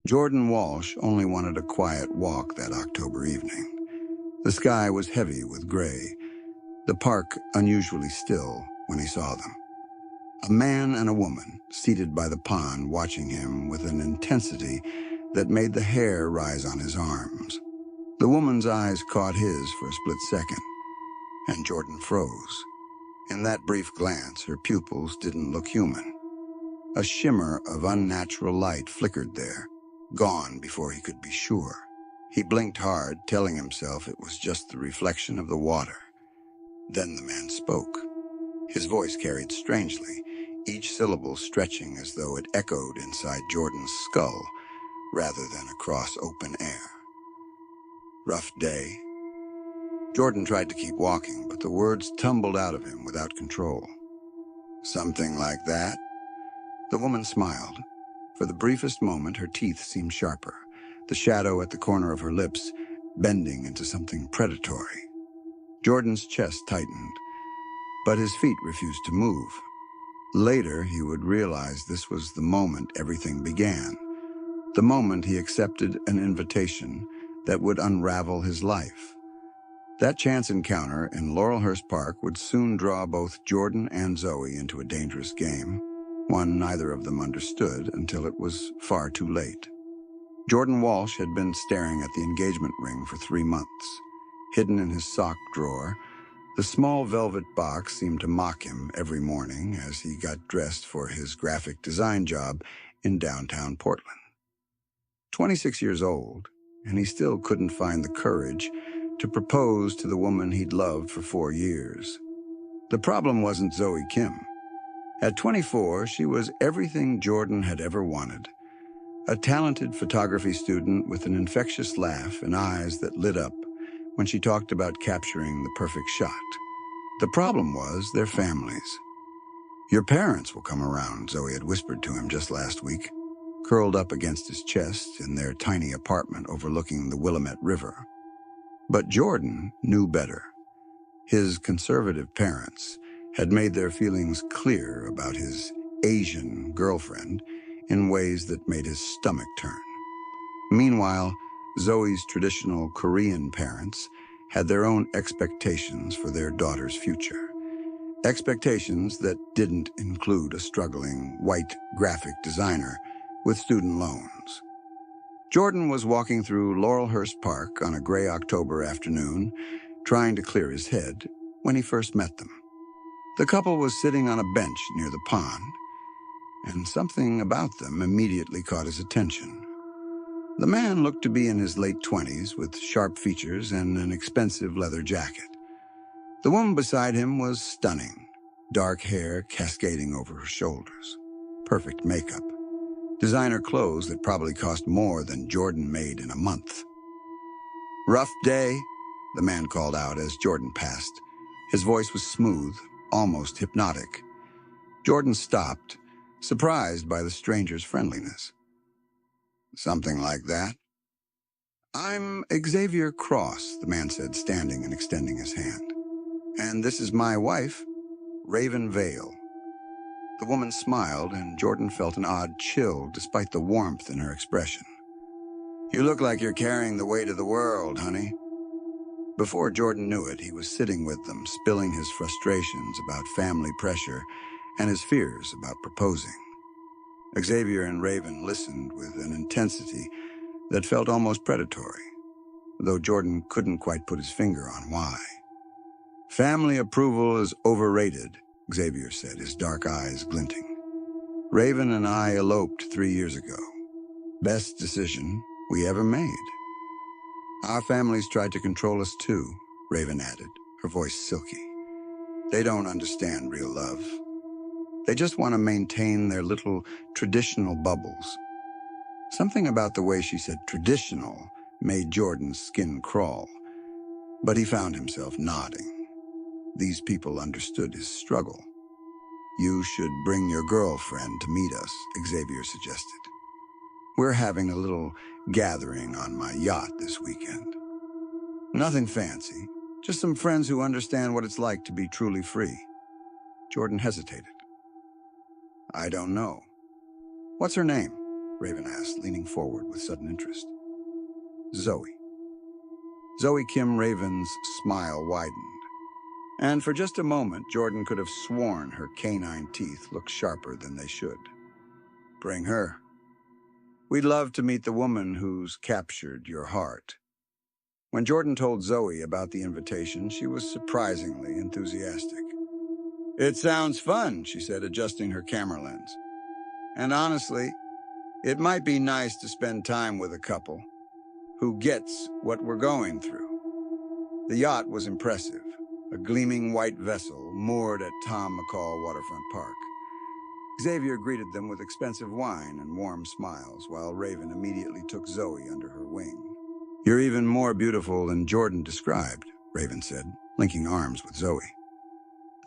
Jordan Walsh only wanted a quiet walk that October evening. The sky was heavy with gray, the park unusually still when he saw them. A man and a woman seated by the pond watching him with an intensity that made the hair rise on his arms. The woman's eyes caught his for a split second, and Jordan froze. In that brief glance, her pupils didn't look human. A shimmer of unnatural light flickered there, gone before he could be sure. He blinked hard, telling himself it was just the reflection of the water. Then the man spoke. His voice carried strangely, each syllable stretching as though it echoed inside Jordan's skull rather than across open air. Rough day. Jordan tried to keep walking, but the words tumbled out of him without control. Something like that? The woman smiled. For the briefest moment, her teeth seemed sharper, the shadow at the corner of her lips bending into something predatory. Jordan's chest tightened, but his feet refused to move. Later, he would realize this was the moment everything began, the moment he accepted an invitation that would unravel his life. That chance encounter in Laurelhurst Park would soon draw both Jordan and Zoe into a dangerous game, one neither of them understood until it was far too late. Jordan Walsh had been staring at the engagement ring for 3 months. Hidden in his sock drawer, the small velvet box seemed to mock him every morning as he got dressed for his graphic design job in downtown Portland. 26 years old, and he still couldn't find the courage to propose to the woman he'd loved for 4 years. The problem wasn't Zoe Kim. At 24, she was everything Jordan had ever wanted. A talented photography student with an infectious laugh and eyes that lit up when she talked about capturing the perfect shot. The problem was their families. "Your parents will come around," Zoe had whispered to him just last week, curled up against his chest in their tiny apartment overlooking the Willamette River. But Jordan knew better. His conservative parents had made their feelings clear about his Asian girlfriend in ways that made his stomach turn. Meanwhile, Zoe's traditional Korean parents had their own expectations for their daughter's future. Expectations that didn't include a struggling white graphic designer with student loans. Jordan was walking through Laurelhurst Park on a gray October afternoon, trying to clear his head, when he first met them. The couple was sitting on a bench near the pond, and something about them immediately caught his attention. The man looked to be in his late 20s with sharp features and an expensive leather jacket. The woman beside him was stunning, dark hair cascading over her shoulders, perfect makeup, designer clothes that probably cost more than Jordan made in a month. "Rough day," the man called out as Jordan passed. His voice was smooth, almost hypnotic. Jordan stopped, surprised by the stranger's friendliness. "Something like that?" "I'm Xavier Cross," the man said, standing and extending his hand. "And this is my wife, Raven Vale." The woman smiled, and Jordan felt an odd chill despite the warmth in her expression. "You look like you're carrying the weight of the world, honey." Before Jordan knew it, he was sitting with them, spilling his frustrations about family pressure and his fears about proposing. Xavier and Raven listened with an intensity that felt almost predatory, though Jordan couldn't quite put his finger on why. "Family approval is overrated," Xavier said, his dark eyes glinting. "Raven and I eloped 3 years ago. Best decision we ever made." "Our families tried to control us too," Raven added, her voice silky. "They don't understand real love. They just want to maintain their little traditional bubbles." Something about the way she said traditional made Jordan's skin crawl, but he found himself nodding. These people understood his struggle. "You should bring your girlfriend to meet us," Xavier suggested. "We're having a little gathering on my yacht this weekend. Nothing fancy, just some friends who understand what it's like to be truly free." Jordan hesitated. "I don't know. What's her name?" Raven asked, leaning forward with sudden interest. Zoe. Zoe Kim Raven's smile widened. And for just a moment, Jordan could have sworn her canine teeth looked sharper than they should. Bring her. We'd love to meet the woman who's captured your heart. When Jordan told Zoe about the invitation, she was surprisingly enthusiastic. It sounds fun, she said, adjusting her camera lens. And honestly, it might be nice to spend time with a couple who gets what we're going through. The yacht was impressive, a gleaming white vessel moored at Tom McCall Waterfront Park. Xavier greeted them with expensive wine and warm smiles, while Raven immediately took Zoe under her wing. You're even more beautiful than Jordan described, Raven said, linking arms with Zoe.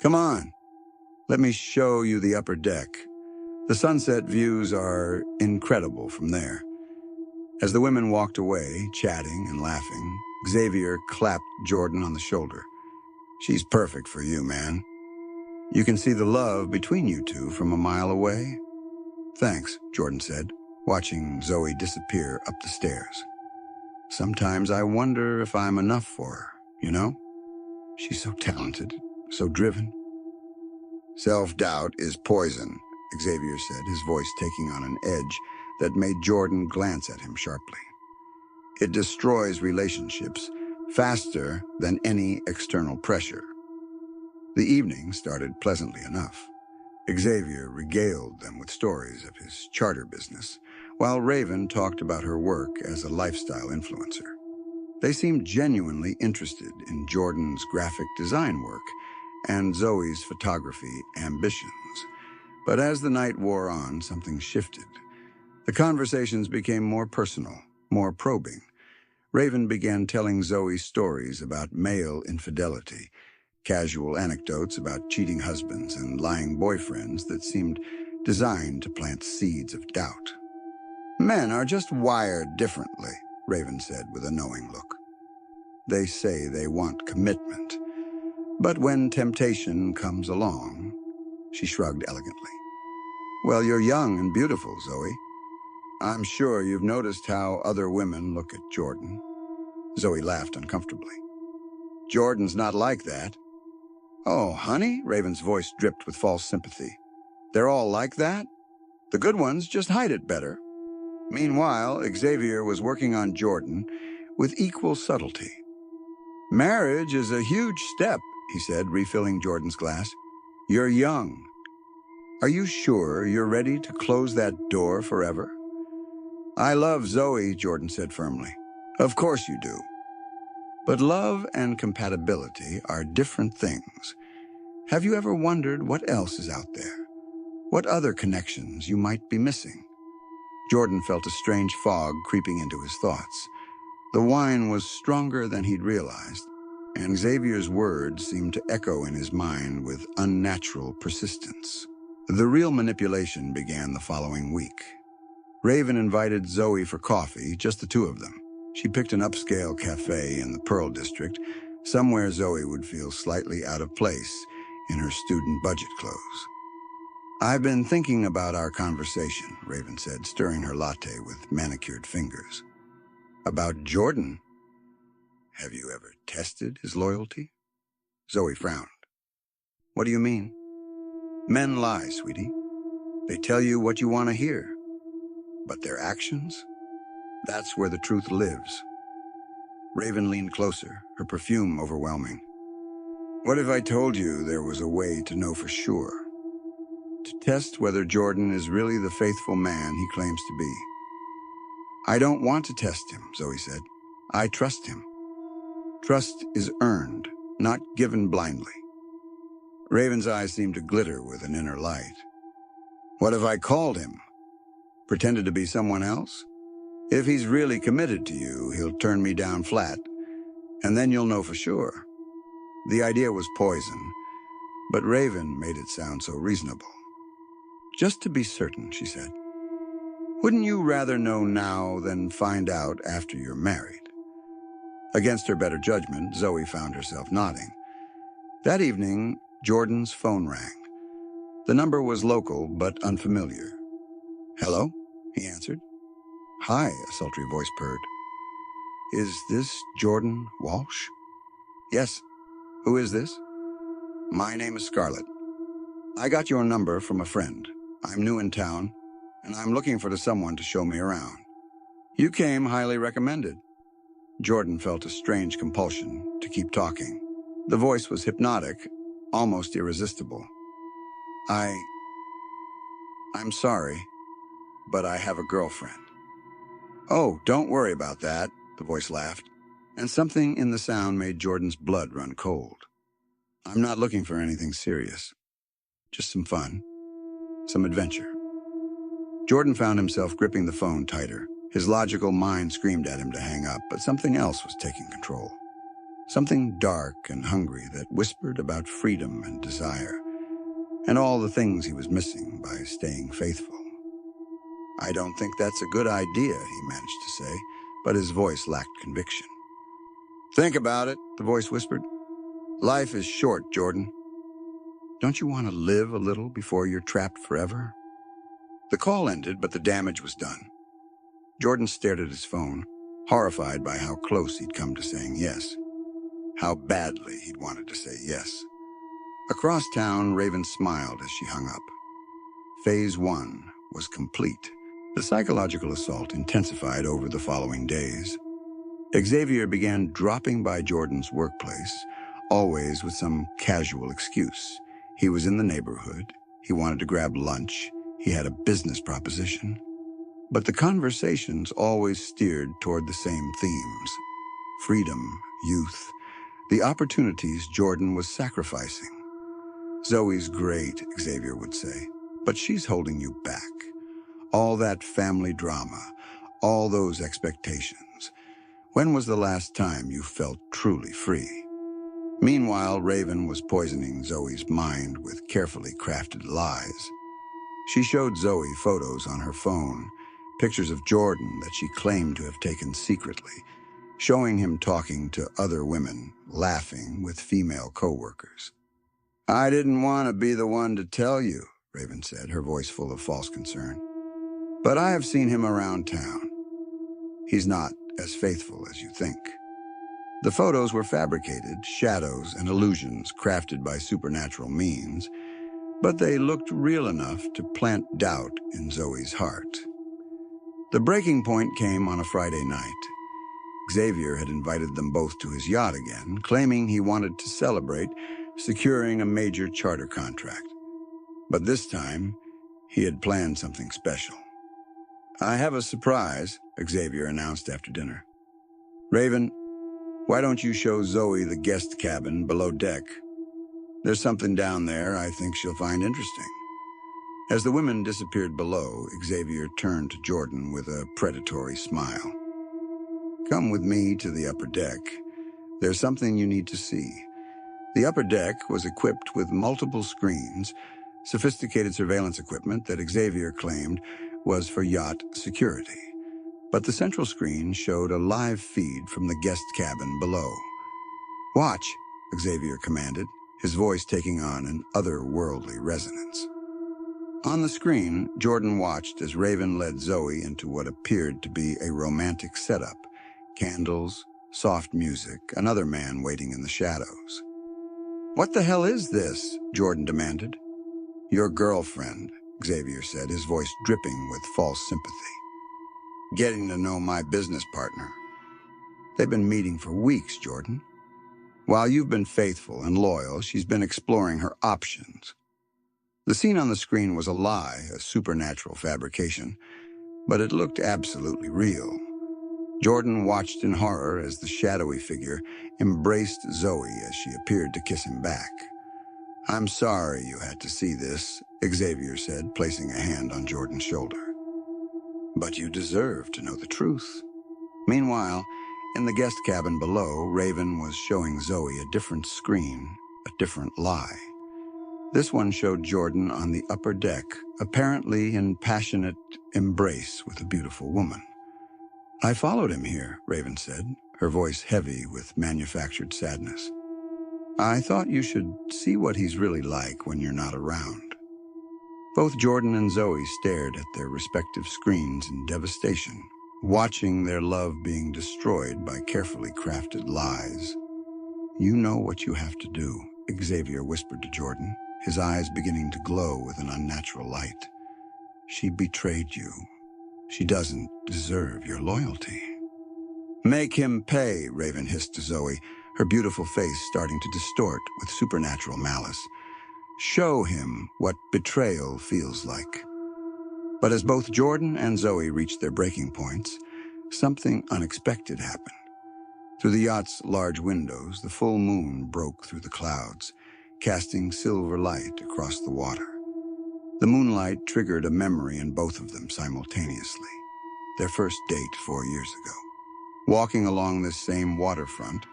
Come on, let me show you the upper deck. The sunset views are incredible from there. As the women walked away, chatting and laughing, Xavier clapped Jordan on the shoulder. She's perfect for you, man. You can see the love between you two from a mile away. Thanks, Jordan said, watching Zoe disappear up the stairs. Sometimes I wonder if I'm enough for her, you know? She's so talented, so driven. Self-doubt is poison, Xavier said, his voice taking on an edge that made Jordan glance at him sharply. It destroys relationships faster than any external pressure. The evening started pleasantly enough. Xavier regaled them with stories of his charter business, while Raven talked about her work as a lifestyle influencer. They seemed genuinely interested in Jordan's graphic design work and Zoe's photography ambitions. But as the night wore on, something shifted. The conversations became more personal, more probing. Raven began telling Zoe stories about male infidelity, casual anecdotes about cheating husbands and lying boyfriends that seemed designed to plant seeds of doubt. Men are just wired differently, Raven said with a knowing look. They say they want commitment, but when temptation comes along, she shrugged elegantly. Well, you're young and beautiful, Zoe. I'm sure you've noticed how other women look at Jordan. Zoe laughed uncomfortably. Jordan's not like that. Oh, honey, Raven's voice dripped with false sympathy. They're all like that? The good ones just hide it better. Meanwhile, Xavier was working on Jordan with equal subtlety. Marriage is a huge step, he said, refilling Jordan's glass. You're young. Are you sure you're ready to close that door forever? I love Zoe, Jordan said firmly. Of course you do. But love and compatibility are different things. Have you ever wondered what else is out there? What other connections you might be missing? Jordan felt a strange fog creeping into his thoughts. The wine was stronger than he'd realized, and Xavier's words seemed to echo in his mind with unnatural persistence. The real manipulation began the following week. Raven invited Zoe for coffee, just the two of them. She picked an upscale cafe in the Pearl District, somewhere Zoe would feel slightly out of place in her student budget clothes. I've been thinking about our conversation, Raven said, stirring her latte with manicured fingers. About Jordan. Have you ever tested his loyalty? Zoe frowned. What do you mean? Men lie, sweetie. They tell you what you want to hear. But their actions? That's where the truth lives. Raven leaned closer, her perfume overwhelming. What if I told you there was a way to know for sure? To test whether Jordan is really the faithful man he claims to be. I don't want to test him, Zoe said. I trust him. Trust is earned, not given blindly. Raven's eyes seemed to glitter with an inner light. What if I called him? Pretended to be someone else? If he's really committed to you, he'll turn me down flat, and then you'll know for sure. The idea was poison, but Raven made it sound so reasonable. Just to be certain, she said. Wouldn't you rather know now than find out after you're married? Against her better judgment, Zoe found herself nodding. That evening, Jordan's phone rang. The number was local but unfamiliar. Hello? he answered. Hi, a sultry voice purred. Is this Jordan Walsh? Yes. Who is this? My name is Scarlett. I got your number from a friend. I'm new in town, and I'm looking for someone to show me around. You came highly recommended. Jordan felt a strange compulsion to keep talking. The voice was hypnotic, almost irresistible. I'm sorry, but I have a girlfriend. Oh, don't worry about that, the voice laughed, and something in the sound made Jordan's blood run cold. I'm not looking for anything serious. Just some fun. Some adventure. Jordan found himself gripping the phone tighter. His logical mind screamed at him to hang up, but something else was taking control. Something dark and hungry that whispered about freedom and desire, and all the things he was missing by staying faithful. I don't think that's a good idea, he managed to say, but his voice lacked conviction. Think about it, the voice whispered. Life is short, Jordan. Don't you want to live a little before you're trapped forever? The call ended, but the damage was done. Jordan stared at his phone, horrified by how close he'd come to saying yes. How badly he'd wanted to say yes. Across town, Raven smiled as she hung up. Phase 1 was complete. The psychological assault intensified over the following days. Xavier began dropping by Jordan's workplace, always with some casual excuse. He was in the neighborhood. He wanted to grab lunch. He had a business proposition. But the conversations always steered toward the same themes. Freedom, youth, the opportunities Jordan was sacrificing. Zoe's great, Xavier would say, but she's holding you back. All that family drama, all those expectations. When was the last time you felt truly free? Meanwhile, Raven was poisoning Zoe's mind with carefully crafted lies. She showed Zoe photos on her phone, pictures of Jordan that she claimed to have taken secretly, showing him talking to other women, laughing with female co-workers. I didn't want to be the one to tell you, Raven said, her voice full of false concern. But I have seen him around town. He's not as faithful as you think. The photos were fabricated, shadows and illusions crafted by supernatural means, but they looked real enough to plant doubt in Zoe's heart. The breaking point came on a Friday night. Xavier had invited them both to his yacht again, claiming he wanted to celebrate securing a major charter contract. But this time, he had planned something special. I have a surprise, Xavier announced after dinner. Raven, why don't you show Zoe the guest cabin below deck? There's something down there I think she'll find interesting. As the women disappeared below, Xavier turned to Jordan with a predatory smile. Come with me to the upper deck. There's something you need to see. The upper deck was equipped with multiple screens, sophisticated surveillance equipment that Xavier claimed was for yacht security. But the central screen showed a live feed from the guest cabin below. Watch, Xavier commanded, his voice taking on an otherworldly resonance. On the screen, Jordan watched as Raven led Zoe into what appeared to be a romantic setup. Candles, soft music, another man waiting in the shadows. What the hell is this? Jordan demanded. Your girlfriend, Xavier said, his voice dripping with false sympathy. Getting to know my business partner. They've been meeting for weeks, Jordan. While you've been faithful and loyal, she's been exploring her options. The scene on the screen was a lie, a supernatural fabrication, but it looked absolutely real. Jordan watched in horror as the shadowy figure embraced Zoe as she appeared to kiss him back. I'm sorry you had to see this, Xavier said, placing a hand on Jordan's shoulder. But you deserve to know the truth. Meanwhile, in the guest cabin below, Raven was showing Zoe a different screen, a different lie. This one showed Jordan on the upper deck, apparently in passionate embrace with a beautiful woman. I followed him here, Raven said, her voice heavy with manufactured sadness. I thought you should see what he's really like when you're not around. Both Jordan and Zoe stared at their respective screens in devastation, watching their love being destroyed by carefully crafted lies. "You know what you have to do," Xavier whispered to Jordan, his eyes beginning to glow with an unnatural light. "She betrayed you. She doesn't deserve your loyalty." "Make him pay," Raven hissed to Zoe, her beautiful face starting to distort with supernatural malice. "Show him what betrayal feels like." But as both Jordan and Zoe reached their breaking points, something unexpected happened. Through the yacht's large windows, the full moon broke through the clouds, casting silver light across the water. The moonlight triggered a memory in both of them simultaneously. Their first date 4 years ago. Walking along this same waterfront,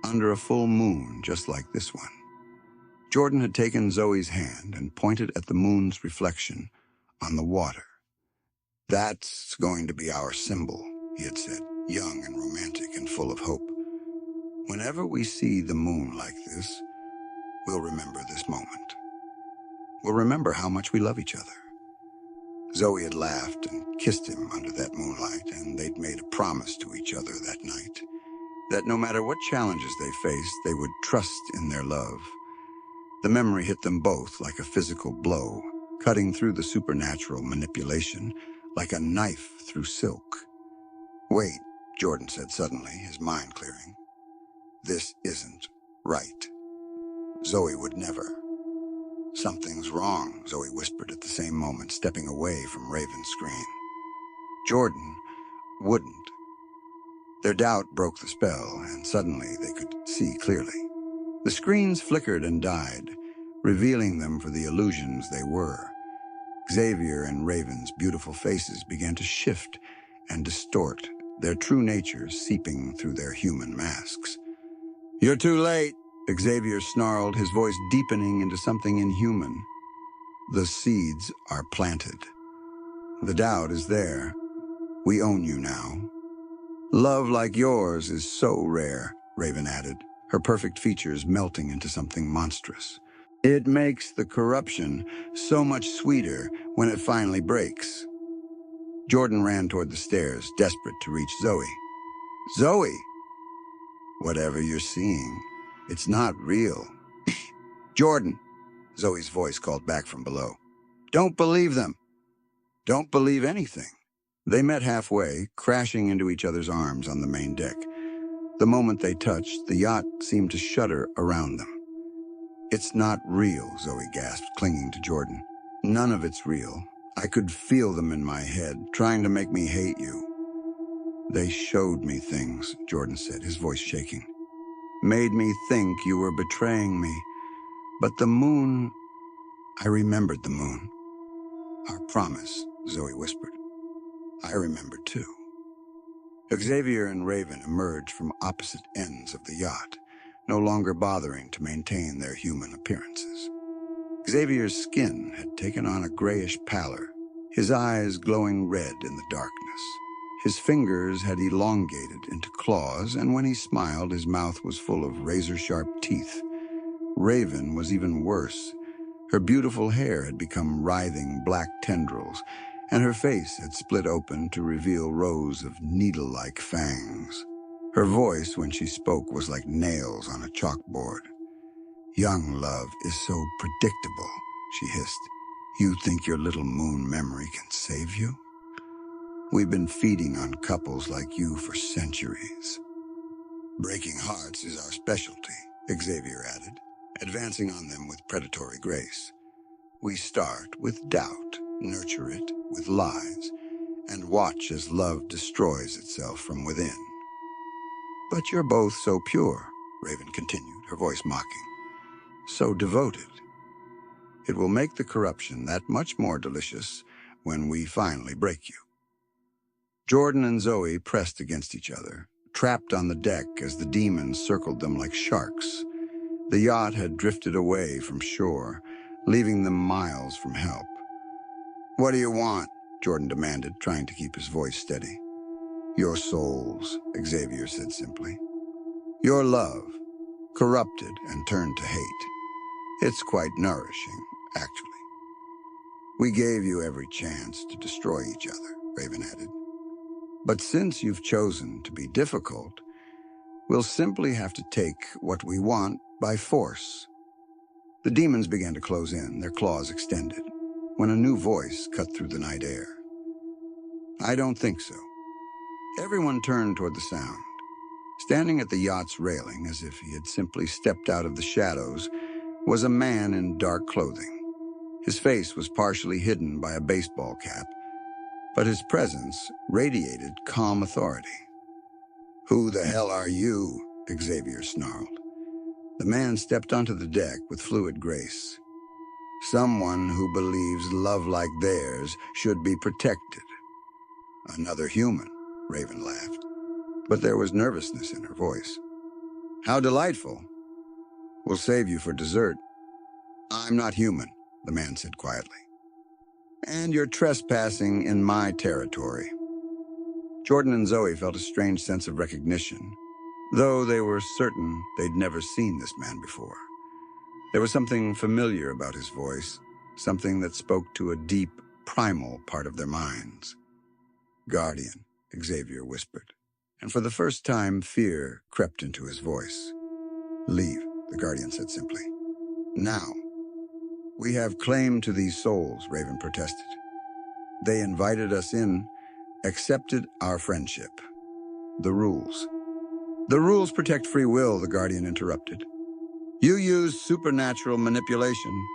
under a full moon just like this one. Jordan had taken Zoe's hand and pointed at the moon's reflection on the water. "That's going to be our symbol," he had said, young and romantic and full of hope. "Whenever we see the moon like this, we'll remember this moment. We'll remember how much we love each other." Zoe had laughed and kissed him under that moonlight, and they'd made a promise to each other that night, that no matter what challenges they faced, they would trust in their love. The memory hit them both like a physical blow, cutting through the supernatural manipulation like a knife through silk. "Wait," Jordan said suddenly, his mind clearing. "This isn't right. Zoe would never." "Something's wrong," Zoe whispered at the same moment, stepping away from Raven's screen. Jordan wouldn't. Their doubt broke the spell, and suddenly they could see clearly. The screens flickered and died, revealing them for the illusions they were. Xavier and Raven's beautiful faces began to shift and distort, their true natures seeping through their human masks. "You're too late," Xavier snarled, his voice deepening into something inhuman. "The seeds are planted. The doubt is there. We own you now." "Love like yours is so rare," Raven added, her perfect features melting into something monstrous. "It makes the corruption so much sweeter when it finally breaks." Jordan ran toward the stairs, desperate to reach Zoe. "Zoe!" "Whatever you're seeing, it's not real." "Jordan!" Zoe's voice called back from below. "Don't believe them. Don't believe anything." They met halfway, crashing into each other's arms on the main deck. The moment they touched, the yacht seemed to shudder around them. "It's not real," Zoe gasped, clinging to Jordan. "None of it's real. I could feel them in my head, trying to make me hate you." "They showed me things," Jordan said, his voice shaking. "Made me think you were betraying me. But the moon, I remembered the moon." "Our promise," Zoe whispered. "I remember too." Xavier and Raven emerged from opposite ends of the yacht, no longer bothering to maintain their human appearances. Xavier's skin had taken on a grayish pallor, his eyes glowing red in the darkness. His fingers had elongated into claws, and when he smiled, his mouth was full of razor-sharp teeth. Raven was even worse. Her beautiful hair had become writhing black tendrils, and her face had split open to reveal rows of needle-like fangs. Her voice, when she spoke, was like nails on a chalkboard. "Young love is so predictable," she hissed. "You think your little moon memory can save you? We've been feeding on couples like you for centuries." "Breaking hearts is our specialty," Xavier added, advancing on them with predatory grace. "We start with doubt, nurture it with lies, and watch as love destroys itself from within." "But you're both so pure," Raven continued, her voice mocking. "So devoted. It will make the corruption that much more delicious when we finally break you." Jordan and Zoe pressed against each other, trapped on the deck as the demons circled them like sharks. The yacht had drifted away from shore, leaving them miles from help. "What do you want?" Jordan demanded, trying to keep his voice steady. "Your souls," Xavier said simply. "Your love, corrupted and turned to hate. It's quite nourishing, actually." We gave you every chance to destroy each other, Raven added. But since you've chosen to be difficult, we'll simply have to take what we want by force. The demons began to close in, their claws extended, when a new voice cut through the night air. I don't think so. Everyone turned toward the sound. Standing at the yacht's railing, as if he had simply stepped out of the shadows, was a man in dark clothing. His face was partially hidden by a baseball cap, but his presence radiated calm authority. Who the hell are you? Xavier snarled. The man stepped onto the deck with fluid grace. Someone who believes love like theirs should be protected. Another human, Raven laughed, but there was nervousness in her voice. How delightful. We'll save you for dessert. I'm not human, the man said quietly. And you're trespassing in my territory. Jordan and Zoe felt a strange sense of recognition, though they were certain they'd never seen this man before. There was something familiar about his voice, something that spoke to a deep, primal part of their minds. Guardian, Xavier whispered, and for the first time fear crept into his voice. Leave, the Guardian said simply. Now. We have claim to these souls, Raven protested. They invited us in, accepted our friendship. The rules. The rules protect free will, the Guardian interrupted. You use supernatural manipulation.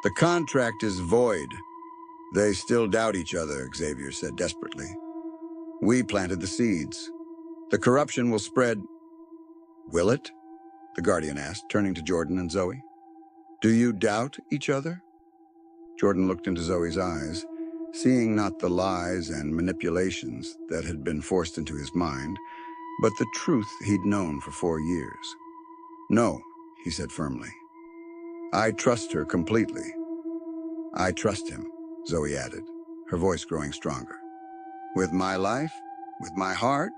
The contract is void. They still doubt each other, Xavier said desperately. We planted the seeds. The corruption will spread. Will it? The Guardian asked, turning to Jordan and Zoe. Do you doubt each other? Jordan looked into Zoe's eyes, seeing not the lies and manipulations that had been forced into his mind, but the truth he'd known for 4 years. No, he said firmly. I trust her completely. I trust him, Zoe added, her voice growing stronger. With my life, with my heart,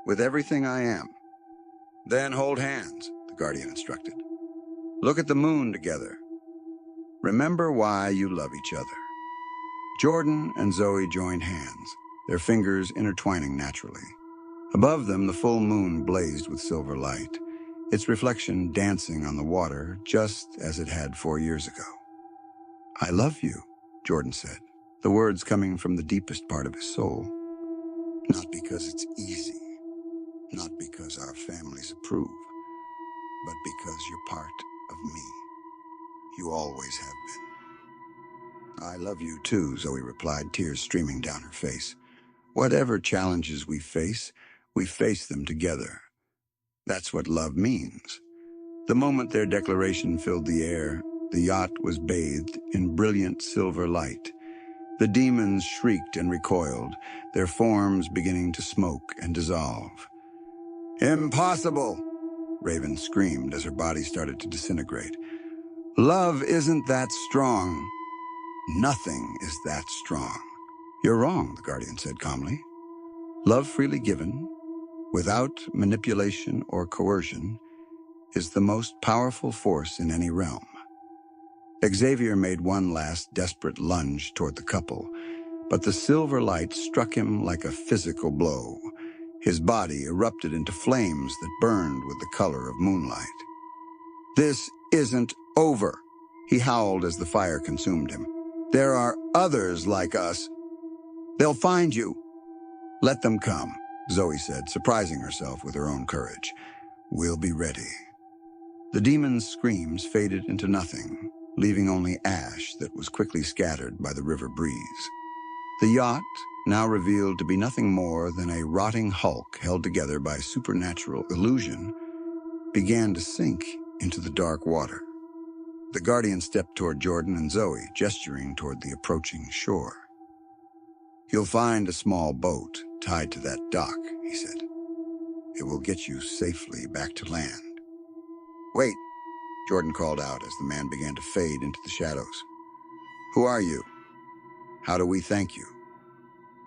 with everything I am. Then hold hands, the Guardian instructed. Look at the moon together. Remember why you love each other. Jordan and Zoe joined hands, their fingers intertwining naturally. Above them, the full moon blazed with silver light, its reflection dancing on the water just as it had 4 years ago. I love you, Jordan said, the words coming from the deepest part of his soul. Not because it's easy, not because our families approve, but because you're part of me. You always have been. I love you too, Zoe replied, tears streaming down her face. Whatever challenges we face them together. That's what love means. The moment their declaration filled the air, the yacht was bathed in brilliant silver light. The demons shrieked and recoiled, their forms beginning to smoke and dissolve. Impossible! Raven screamed as her body started to disintegrate. Love isn't that strong. Nothing is that strong. You're wrong, the Guardian said calmly. Love freely given, without manipulation or coercion, is the most powerful force in any realm. Xavier made one last desperate lunge toward the couple, but the silver light struck him like a physical blow. His body erupted into flames that burned with the color of moonlight. This isn't over, he howled as the fire consumed him. There are others like us. They'll find you. Let them come, Zoe said, surprising herself with her own courage. We'll be ready. The demon's screams faded into nothing, leaving only ash that was quickly scattered by the river breeze. The yacht, now revealed to be nothing more than a rotting hulk held together by supernatural illusion, began to sink into the dark water. The Guardian stepped toward Jordan and Zoe, gesturing toward the approaching shore. You'll find a small boat tied to that dock, he said. It will get you safely back to land. Wait, Jordan called out as the man began to fade into the shadows. Who are you? How do we thank you?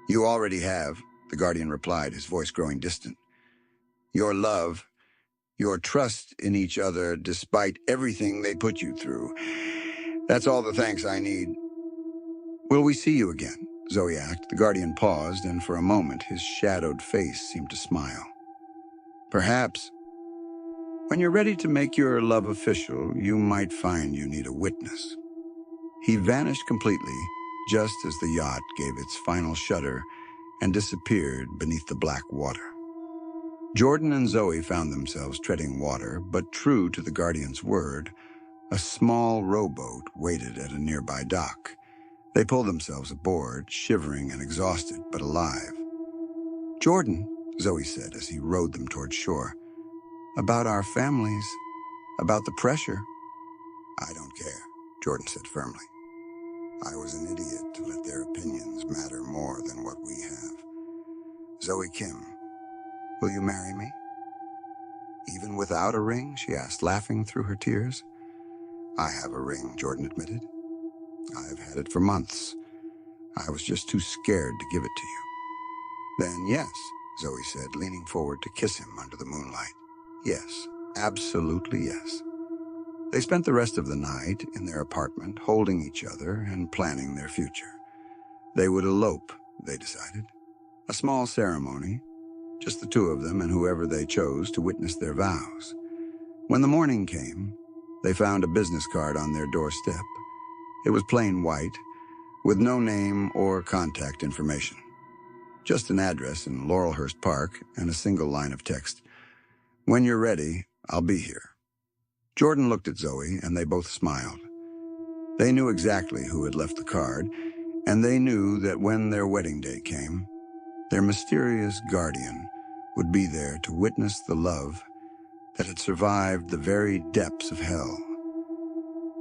You already have, the Guardian replied, his voice growing distant. Your love, your trust in each other despite everything they put you through. That's all the thanks I need. "Will we see you again?" Zoe asked. The guardian paused, and for a moment his shadowed face seemed to smile. "Perhaps. When you're ready to make your love official, you might find you need a witness." He vanished completely, just as the yacht gave its final shudder and disappeared beneath the black water. Jordan and Zoe found themselves treading water, but true to the guardian's word, a small rowboat waited at a nearby dock. They pulled themselves aboard, shivering and exhausted, but alive. "Jordan," Zoe said as he rowed them toward shore, "about our families, about the pressure." "I don't care," Jordan said firmly. "I was an idiot to let their opinions matter more than what we have. Zoe Kim, will you marry me?" "Even without a ring?" she asked, laughing through her tears. "I have a ring," Jordan admitted. "I've had it for months. I was just too scared to give it to you." "Then yes," Zoe said, leaning forward to kiss him under the moonlight. "Yes, absolutely yes." They spent the rest of the night in their apartment, holding each other and planning their future. They would elope, they decided. A small ceremony, just the two of them and whoever they chose to witness their vows. When the morning came, they found a business card on their doorstep. It was plain white, with no name or contact information. Just an address in Laurelhurst Park and a single line of text. "When you're ready, I'll be here." Jordan looked at Zoe, and they both smiled. They knew exactly who had left the card, and they knew that when their wedding day came, their mysterious guardian would be there to witness the love that had survived the very depths of hell.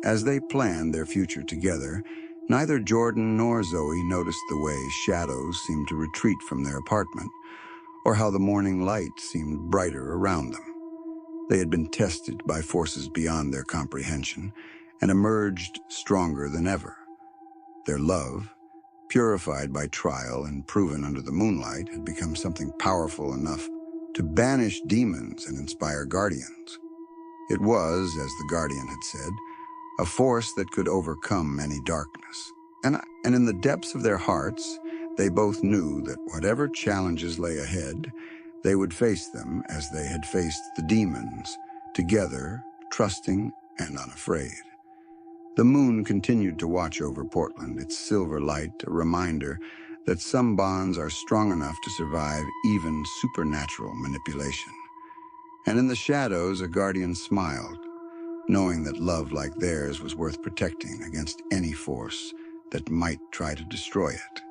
As they planned their future together, neither Jordan nor Zoe noticed the way shadows seemed to retreat from their apartment, or how the morning light seemed brighter around them. They had been tested by forces beyond their comprehension and emerged stronger than ever. Their love, purified by trial and proven under the moonlight, had become something powerful enough to banish demons and inspire guardians. It was, as the guardian had said, a force that could overcome any darkness. And in the depths of their hearts, they both knew that whatever challenges lay ahead, they would face them as they had faced the demons, together, trusting and unafraid. The moon continued to watch over Portland, its silver light a reminder that some bonds are strong enough to survive even supernatural manipulation. And in the shadows, a guardian smiled, knowing that love like theirs was worth protecting against any force that might try to destroy it.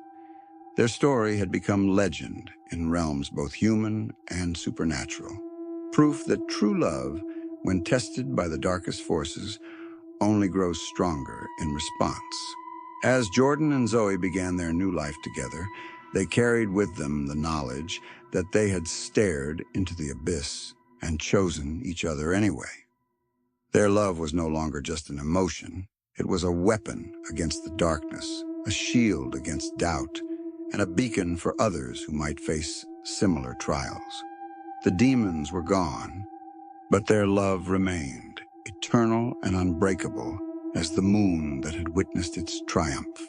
Their story had become legend in realms both human and supernatural, proof that true love, when tested by the darkest forces, only grows stronger in response. As Jordan and Zoe began their new life together, they carried with them the knowledge that they had stared into the abyss and chosen each other anyway. Their love was no longer just an emotion. It was a weapon against the darkness, a shield against doubt, and a beacon for others who might face similar trials. The demons were gone, but their love remained, eternal and unbreakable as the moon that had witnessed its triumph.